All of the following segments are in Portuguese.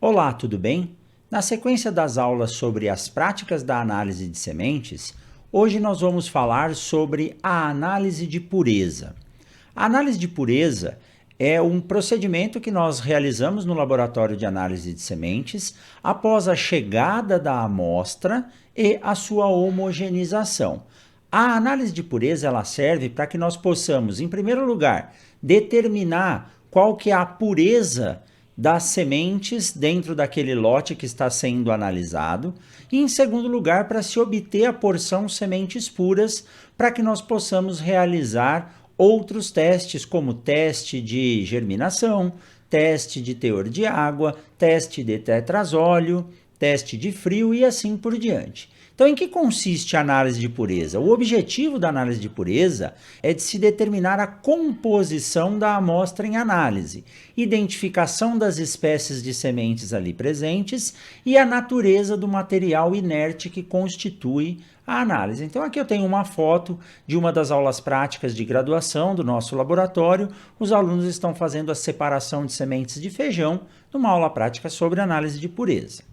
Olá, tudo bem? Na sequência das aulas sobre as práticas da análise de sementes, hoje nós vamos falar sobre a análise de pureza. A análise de pureza é um procedimento que nós realizamos no laboratório de análise de sementes após a chegada da amostra e a sua homogeneização. A análise de pureza ela serve para que nós possamos, em primeiro lugar, determinar qual que é a pureza das sementes dentro daquele lote que está sendo analisado e, em segundo lugar, para se obter a porção sementes puras para que nós possamos realizar outros testes, como teste de germinação, teste de teor de água, teste de tetrazóleo, teste de frio e assim por diante. Então, em que consiste a análise de pureza? O objetivo da análise de pureza é de se determinar a composição da amostra em análise, identificação das espécies de sementes ali presentes e a natureza do material inerte que constitui a análise. Então, aqui eu tenho uma foto de uma das aulas práticas de graduação do nosso laboratório. Os alunos estão fazendo a separação de sementes de feijão numa aula prática sobre análise de pureza.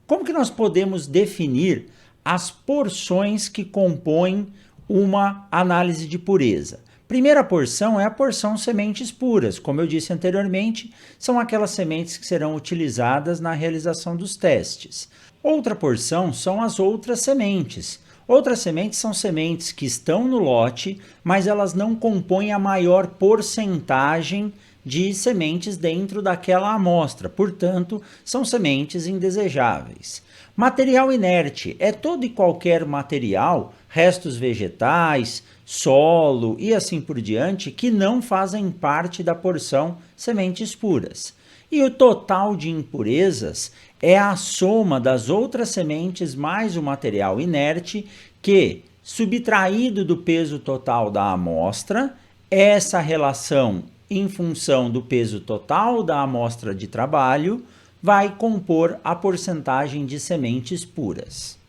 Como que nós podemos definir as porções que compõem uma análise de pureza? Primeira porção é a porção sementes puras. Como eu disse anteriormente, são aquelas sementes que serão utilizadas na realização dos testes. Outra porção são as outras sementes. Outras sementes são sementes que estão no lote, mas elas não compõem a maior porcentagem de sementes dentro daquela amostra, portanto, são sementes indesejáveis. Material inerte é todo e qualquer material, restos vegetais, solo e assim por diante, que não fazem parte da porção sementes puras. E o total de impurezas é a soma das outras sementes mais o material inerte que, subtraído do peso total da amostra, essa relação em função do peso total da amostra de trabalho, vai compor a porcentagem de sementes puras.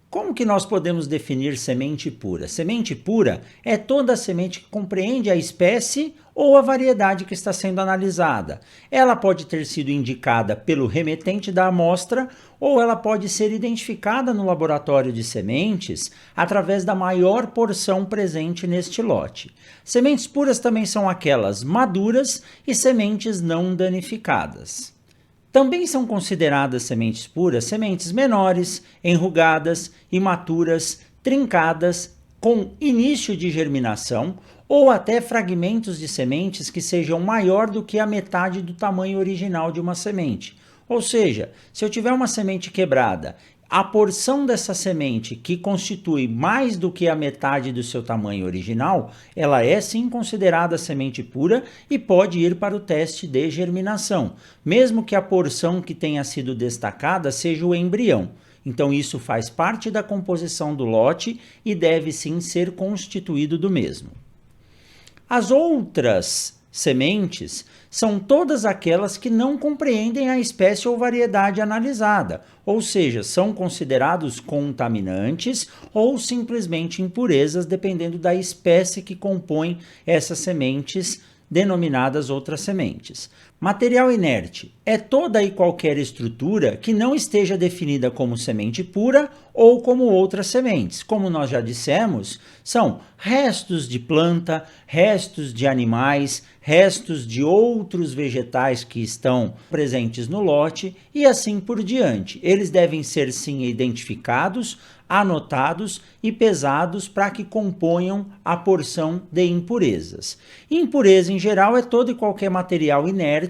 Como que nós podemos definir semente pura? Semente pura é toda a semente que compreende a espécie ou a variedade que está sendo analisada. Ela pode ter sido indicada pelo remetente da amostra ou ela pode ser identificada no laboratório de sementes através da maior porção presente neste lote. Sementes puras também são aquelas maduras e sementes não danificadas. Também são consideradas sementes puras sementes menores, enrugadas, imaturas, trincadas, com início de germinação ou até fragmentos de sementes que sejam maior do que a metade do tamanho original de uma semente. Ou seja, se eu tiver uma semente quebrada, a porção dessa semente que constitui mais do que a metade do seu tamanho original, ela é sim considerada semente pura e pode ir para o teste de germinação, mesmo que a porção que tenha sido destacada seja o embrião. Então isso faz parte da composição do lote e deve sim ser constituído do mesmo. As outras sementes são todas aquelas que não compreendem a espécie ou variedade analisada, ou seja, são considerados contaminantes ou simplesmente impurezas, dependendo da espécie que compõe essas sementes denominadas outras sementes. Material inerte é toda e qualquer estrutura que não esteja definida como semente pura ou como outras sementes. Como nós já dissemos, são restos de planta, restos de animais, restos de outros vegetais que estão presentes no lote e assim por diante. Eles devem ser sim identificados, anotados e pesados para que componham a porção de impurezas. Impureza em geral é todo e qualquer material inerte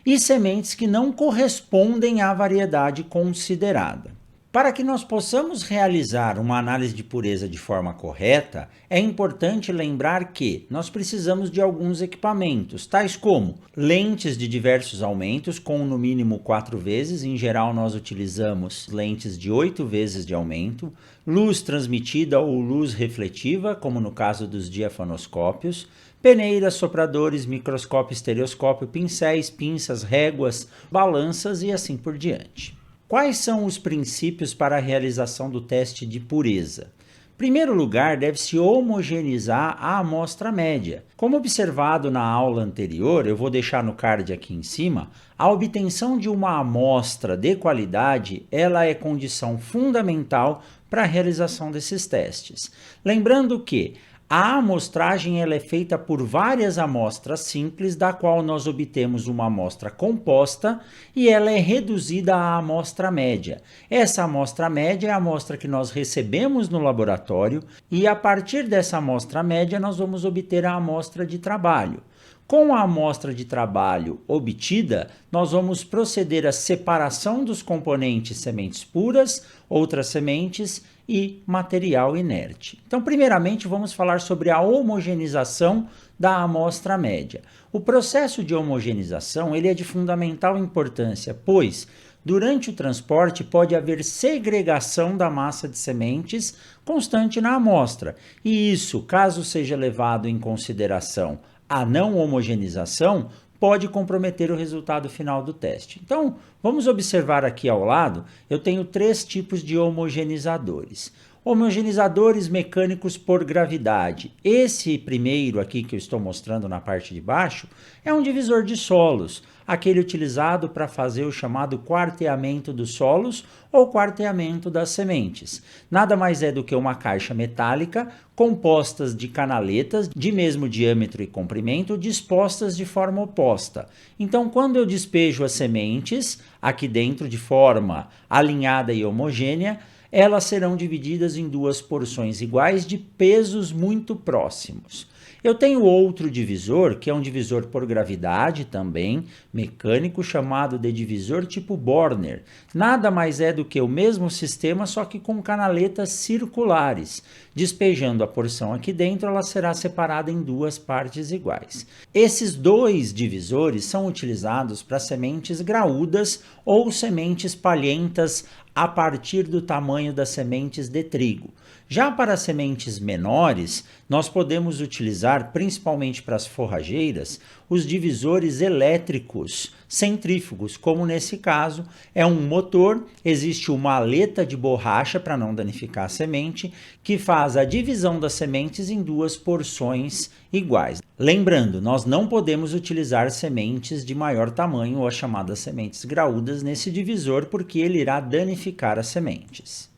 e sementes que não correspondem à variedade considerada. Para que nós possamos realizar uma análise de pureza de forma correta, é importante lembrar que nós precisamos de alguns equipamentos, tais como lentes de diversos aumentos, com no mínimo 4 vezes, em geral nós utilizamos lentes de 8 vezes de aumento, luz transmitida ou luz refletiva, como no caso dos diafanoscópios, peneiras, sopradores, microscópio, estereoscópio, pincéis, pinças, réguas, balanças e assim por diante. Quais são os princípios para a realização do teste de pureza? Em primeiro lugar, deve-se homogeneizar a amostra média. Como observado na aula anterior, eu vou deixar no card aqui em cima, a obtenção de uma amostra de qualidade, ela é condição fundamental para a realização desses testes. Lembrando que a amostragem ela é feita por várias amostras simples, da qual nós obtemos uma amostra composta e ela é reduzida à amostra média. Essa amostra média é a amostra que nós recebemos no laboratório e a partir dessa amostra média nós vamos obter a amostra de trabalho. Com a amostra de trabalho obtida, nós vamos proceder à separação dos componentes sementes puras, outras sementes e material inerte. Então, primeiramente, vamos falar sobre a homogeneização da amostra média. O processo de homogeneização ele é de fundamental importância, pois durante o transporte pode haver segregação da massa de sementes constante na amostra, e isso, caso seja levado em consideração a não homogeneização, pode comprometer o resultado final do teste. Então, vamos observar aqui ao lado, eu tenho 3 tipos de homogeneizadores. Homogeneizadores mecânicos por gravidade. Esse primeiro aqui que eu estou mostrando na parte de baixo é um divisor de solos, aquele utilizado para fazer o chamado quarteamento dos solos ou quarteamento das sementes. Nada mais é do que uma caixa metálica compostas de canaletas de mesmo diâmetro e comprimento dispostas de forma oposta. Então, quando eu despejo as sementes aqui dentro de forma alinhada e homogênea, elas serão divididas em 2 porções iguais de pesos muito próximos. Eu tenho outro divisor, que é um divisor por gravidade também, mecânico, chamado de divisor tipo Borner. Nada mais é do que o mesmo sistema, só que com canaletas circulares. Despejando a porção aqui dentro, ela será separada em 2 partes iguais. Esses 2 divisores são utilizados para sementes graúdas ou sementes palhentas a partir do tamanho das sementes de trigo. Já para sementes menores, nós podemos utilizar, principalmente para as forrageiras, os divisores elétricos centrífugos, como nesse caso é um motor, existe uma aleta de borracha para não danificar a semente, que faz a divisão das sementes em 2 porções iguais. Lembrando, nós não podemos utilizar sementes de maior tamanho ou as chamadas sementes graúdas nesse divisor, porque ele irá danificar as sementes.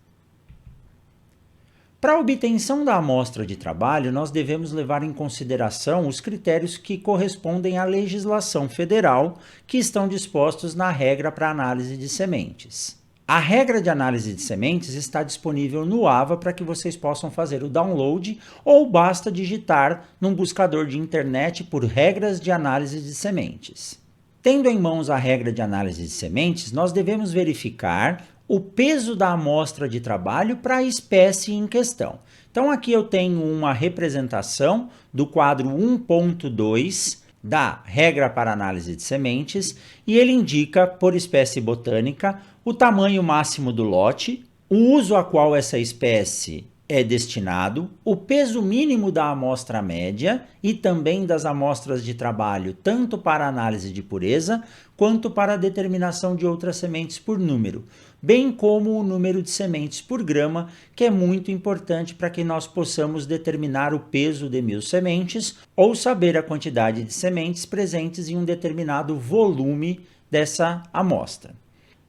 Para a obtenção da amostra de trabalho, nós devemos levar em consideração os critérios que correspondem à legislação federal que estão dispostos na regra para análise de sementes. A regra de análise de sementes está disponível no AVA para que vocês possam fazer o download ou basta digitar num buscador de internet por regras de análise de sementes. Tendo em mãos a regra de análise de sementes, nós devemos verificar o peso da amostra de trabalho para a espécie em questão. Então aqui eu tenho uma representação do quadro 1.2 da regra para análise de sementes e ele indica por espécie botânica o tamanho máximo do lote, o uso a qual essa espécie é destinado, o peso mínimo da amostra média e também das amostras de trabalho, tanto para análise de pureza quanto para a determinação de outras sementes por número, bem como o número de sementes por grama, que é muito importante para que nós possamos determinar o peso de 1000 sementes ou saber a quantidade de sementes presentes em um determinado volume dessa amostra.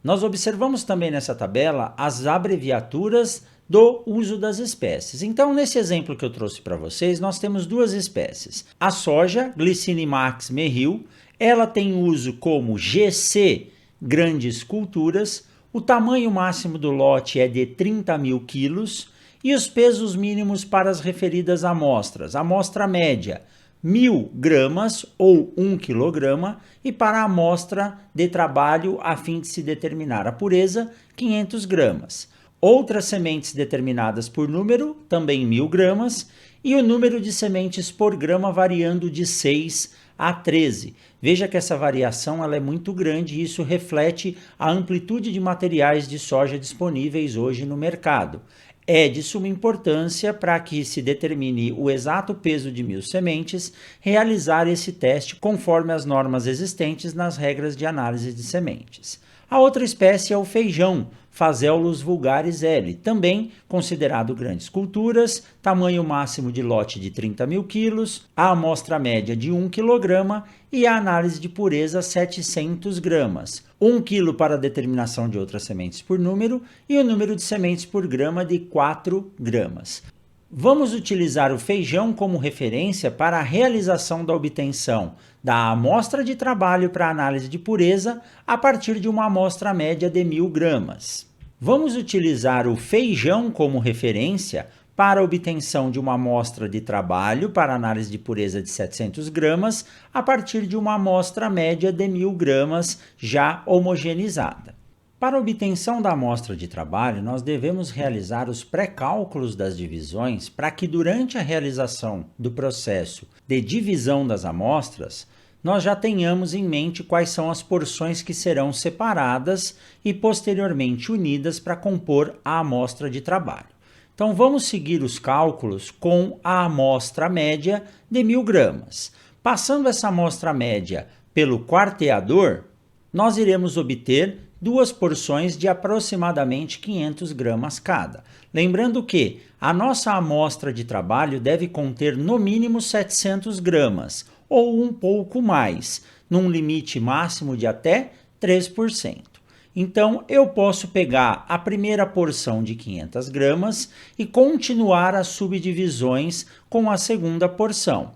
Nós observamos também nessa tabela as abreviaturas do uso das espécies. Então, nesse exemplo que eu trouxe para vocês, nós temos 2 espécies. A soja, Glycinimax merrill, ela tem uso como GC, grandes culturas, o tamanho máximo do lote é de 30.000 quilos e os pesos mínimos para as referidas amostras. Amostra média, 1.000 gramas ou 1 quilograma e para a amostra de trabalho, a fim de se determinar a pureza, 500 gramas. Outras sementes determinadas por número, também 1.000 gramas, e o número de sementes por grama variando de 6 a 13. Veja que essa variação ela é muito grande e isso reflete a amplitude de materiais de soja disponíveis hoje no mercado. É de suma importância para que se determine o exato peso de 1.000 sementes, realizar esse teste conforme as normas existentes nas regras de análise de sementes. A outra espécie é o feijão, Phaseolus vulgaris L, também considerado grandes culturas, tamanho máximo de lote de 30 mil quilos, a amostra média de 1 kg e a análise de pureza 700 gramas. 1 kg para a determinação de outras sementes por número e o número de sementes por grama de 4 gramas. Vamos utilizar o feijão como referência para a realização da obtenção da amostra de trabalho para análise de pureza a partir de uma amostra média de 1.000 gramas. Vamos utilizar o feijão como referência para a obtenção de uma amostra de trabalho para análise de pureza de 700 gramas a partir de uma amostra média de 1.000 gramas já homogeneizada. Para a obtenção da amostra de trabalho, nós devemos realizar os pré-cálculos das divisões para que durante a realização do processo de divisão das amostras, nós já tenhamos em mente quais são as porções que serão separadas e posteriormente unidas para compor a amostra de trabalho. Então, vamos seguir os cálculos com a amostra média de 1.000 gramas. Passando essa amostra média pelo quarteador, nós iremos obter duas porções de aproximadamente 500 gramas cada. Lembrando que a nossa amostra de trabalho deve conter no mínimo 700 gramas, ou um pouco mais, num limite máximo de até 3%. Então, eu posso pegar a primeira porção de 500 gramas e continuar as subdivisões com a segunda porção.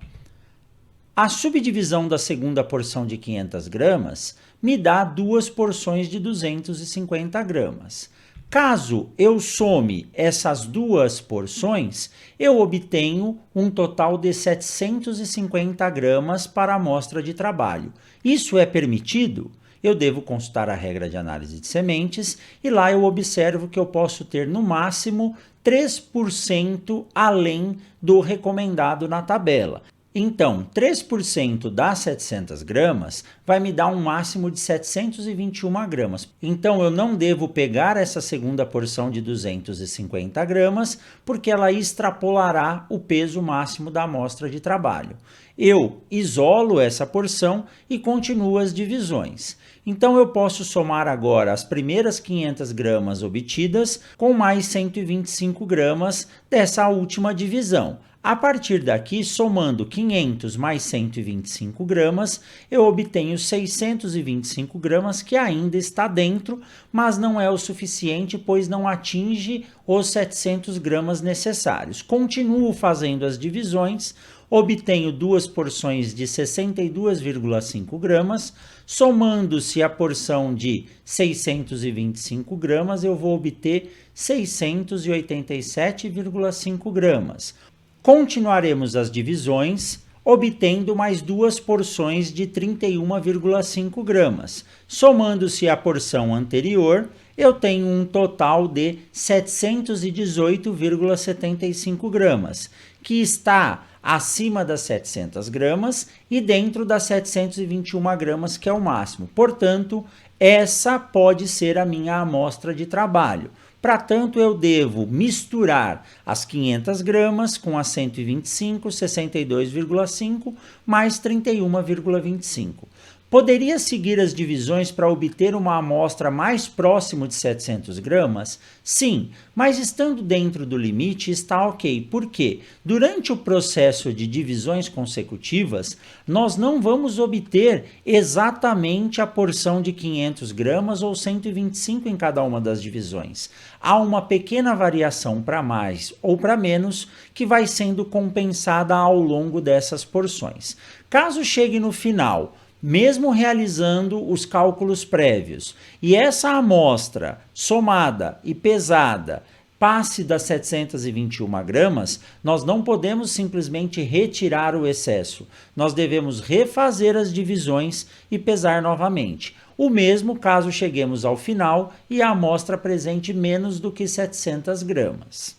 A subdivisão da segunda porção de 500 gramas me dá duas porções de 250 gramas. Caso eu some essas duas porções, eu obtenho um total de 750 gramas para a amostra de trabalho. Isso é permitido? Eu devo consultar a regra de análise de sementes e lá eu observo que eu posso ter no máximo 3% além do recomendado na tabela. Então, 3% das 700 gramas vai me dar um máximo de 721 gramas. Então, eu não devo pegar essa segunda porção de 250 gramas, porque ela extrapolará o peso máximo da amostra de trabalho. Eu isolo essa porção e continuo as divisões. Então, eu posso somar agora as primeiras 500 gramas obtidas com mais 125 gramas dessa última divisão. A partir daqui, somando 500 mais 125 gramas, eu obtenho 625 gramas, que ainda está dentro, mas não é o suficiente, pois não atinge os 700 gramas necessários. Continuo fazendo as divisões, obtenho duas porções de 62,5 gramas, somando-se a porção de 625 gramas, eu vou obter 687,5 gramas. Continuaremos as divisões, obtendo mais duas porções de 31,5 gramas. Somando-se a porção anterior, eu tenho um total de 718,75 gramas, que está acima das 700 gramas e dentro das 721 gramas, que é o máximo. Portanto, essa pode ser a minha amostra de trabalho. Para tanto, eu devo misturar as 500 gramas com as 125, 62,5 mais 31,25. Poderia seguir as divisões para obter uma amostra mais próximo de 700 gramas? Sim, mas estando dentro do limite está ok. Por quê? Durante o processo de divisões consecutivas, nós não vamos obter exatamente a porção de 500 gramas ou 125 em cada uma das divisões. Há uma pequena variação para mais ou para menos que vai sendo compensada ao longo dessas porções. Caso chegue no final, mesmo realizando os cálculos prévios, e essa amostra somada e pesada passe das 721 gramas, nós não podemos simplesmente retirar o excesso. Nós devemos refazer as divisões e pesar novamente. O mesmo caso cheguemos ao final e a amostra apresente menos do que 700 gramas.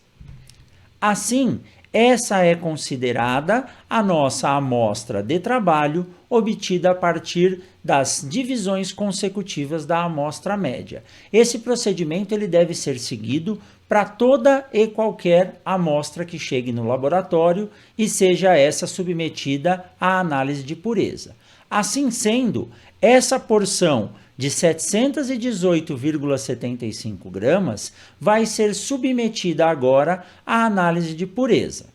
Assim, essa é considerada a nossa amostra de trabalho obtida a partir das divisões consecutivas da amostra média. Esse procedimento ele deve ser seguido para toda e qualquer amostra que chegue no laboratório e seja essa submetida à análise de pureza. Assim sendo, essa porção de 718,75 gramas vai ser submetida agora à análise de pureza.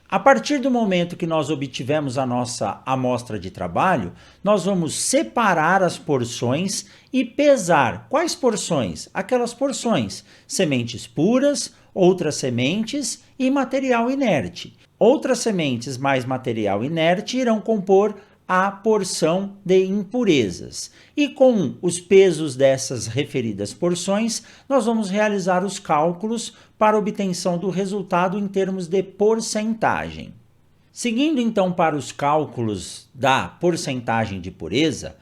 A partir do momento que nós obtivemos a nossa amostra de trabalho, nós vamos separar as porções e pesar. Quais porções? Aquelas porções: sementes puras, outras sementes e material inerte. Outras sementes mais material inerte irão compor a porção de impurezas. E com os pesos dessas referidas porções, nós vamos realizar os cálculos para obtenção do resultado em termos de porcentagem. Seguindo então para os cálculos da porcentagem de pureza,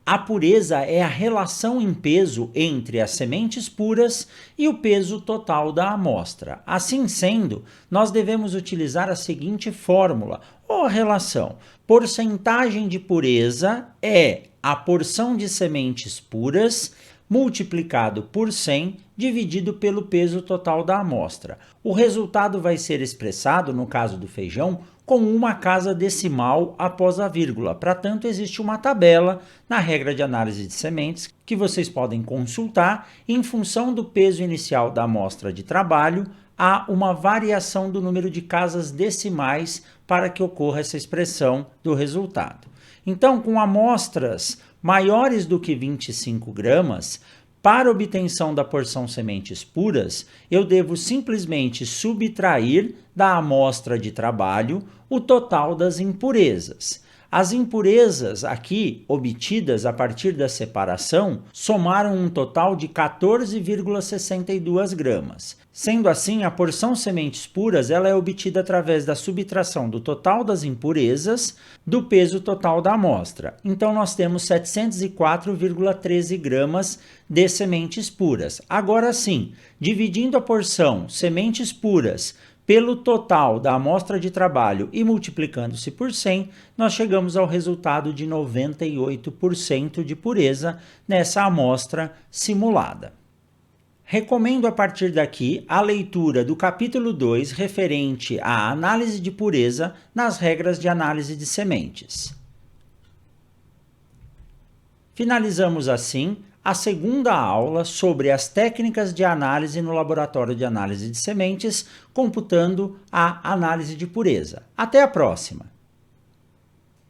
a pureza é a relação em peso entre as sementes puras e o peso total da amostra. Assim sendo, nós devemos utilizar a seguinte fórmula ou relação: porcentagem de pureza é a porção de sementes puras multiplicado por 100 dividido pelo peso total da amostra. O resultado vai ser expressado, no caso do feijão, com uma casa decimal após a vírgula. Para tanto, existe uma tabela na regra de análise de sementes que vocês podem consultar. Em função do peso inicial da amostra de trabalho, há uma variação do número de casas decimais para que ocorra essa expressão do resultado. Então, com amostras maiores do que 25 gramas, para obtenção da porção sementes puras, eu devo simplesmente subtrair da amostra de trabalho o total das impurezas. As impurezas aqui obtidas a partir da separação somaram um total de 14,62 gramas. Sendo assim, a porção sementes puras ela é obtida através da subtração do total das impurezas do peso total da amostra. Então, nós temos 704,13 gramas de sementes puras. Agora sim, dividindo a porção sementes puras pelo total da amostra de trabalho e multiplicando-se por 100, nós chegamos ao resultado de 98% de pureza nessa amostra simulada. Recomendo a partir daqui a leitura do capítulo 2 referente à análise de pureza nas regras de análise de sementes. Finalizamos assim a segunda aula sobre as técnicas de análise no laboratório de análise de sementes, computando a análise de pureza. Até a próxima!